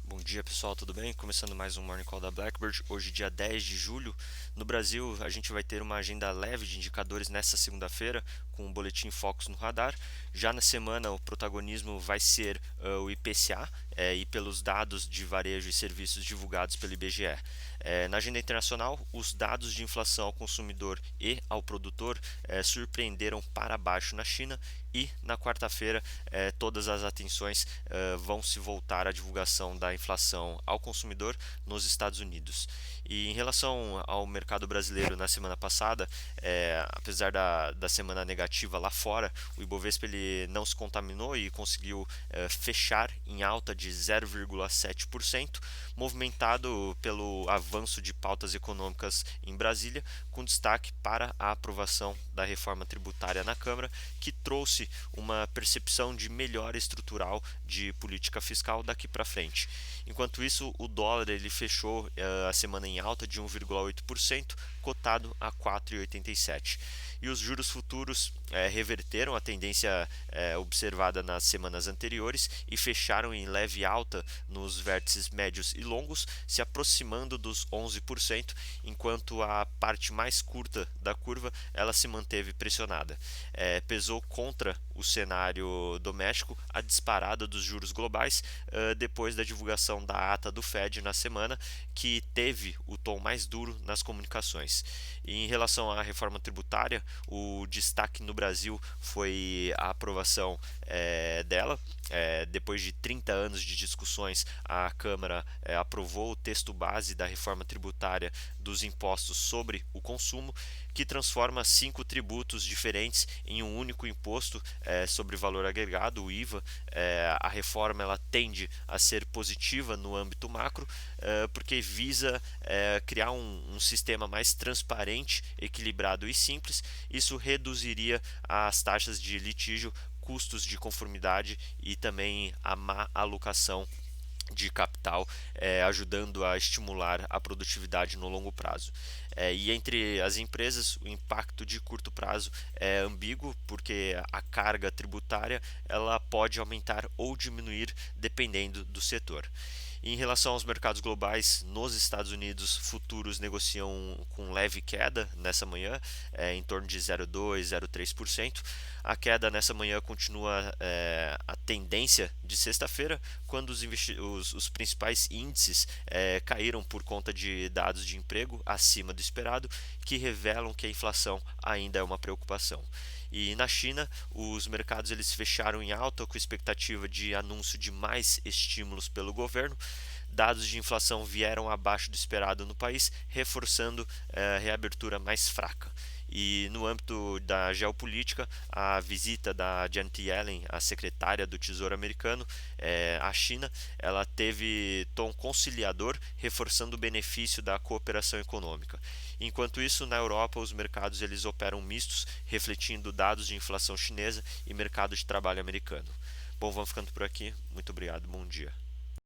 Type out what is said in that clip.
Bom dia pessoal, tudo bem? Começando mais um Morning Call da Blackbird. Hoje, dia 10 de julho. No Brasil, a gente vai ter uma agenda leve de indicadores nesta segunda-feira, com o boletim Focus no radar. Já na semana, o protagonismo vai ser o IPCA e pelos dados de varejo e serviços divulgados pelo IBGE. Na agenda internacional, os dados de inflação ao consumidor e ao produtor surpreenderam para baixo na China e na quarta-feira todas as atenções vão se voltar à divulgação da inflação ao consumidor nos Estados Unidos. E em relação ao mercado brasileiro na semana passada, apesar da semana negativa lá fora, o Ibovespa ele não se contaminou e conseguiu fechar em alta de 0,7%, movimentado pelo avanço de pautas econômicas em Brasília, com destaque para a aprovação da reforma tributária na Câmara, que trouxe uma percepção de melhora estrutural de política fiscal daqui para frente. Enquanto isso, o dólar ele fechou a semana em alta de 1,8%, cotado a 4,87. E os juros futuros reverteram a tendência observada nas semanas anteriores e fecharam em leve alta nos vértices médios e longos, se aproximando dos 11%, enquanto a parte mais curta da curva ela se manteve pressionada. Pesou contra o cenário doméstico a disparada dos juros globais depois da divulgação da ata do Fed na semana, que teve o tom mais duro nas comunicações. E em relação à reforma tributária, o destaque no Brasil foi a aprovação dela. Depois de 30 anos de discussões, a Câmara aprovou o texto base da reforma tributária dos impostos sobre o consumo, que transforma 5 tributos diferentes em um único imposto sobre valor agregado, o IVA. A reforma ela tende a ser positiva no âmbito macro, porque visa criar um sistema mais transparente, equilibrado e simples. Isso reduziria as taxas de litígio, custos de conformidade e também a má alocação de capital, ajudando a estimular a produtividade no longo prazo. E entre as empresas, o impacto de curto prazo é ambíguo, porque a carga tributária ela pode aumentar ou diminuir dependendo do setor. Em relação aos mercados globais, nos Estados Unidos, futuros negociam com leve queda nessa manhã, em torno de 0,2%, 0,3%. A queda nessa manhã continua a tendência de sexta-feira, quando os principais índices caíram por conta de dados de emprego acima do esperado, que revelam que a inflação ainda é uma preocupação. E na China, os mercados eles fecharam em alta com expectativa de anúncio de mais estímulos pelo governo. Dados de inflação vieram abaixo do esperado no país, reforçando a reabertura mais fraca. E no âmbito da geopolítica, a visita da Janet Yellen, a secretária do Tesouro americano, à China, ela teve tom conciliador, reforçando o benefício da cooperação econômica. Enquanto isso, na Europa, os mercados eles operam mistos, refletindo dados de inflação chinesa e mercado de trabalho americano. Bom, vamos ficando por aqui. Muito obrigado, bom dia.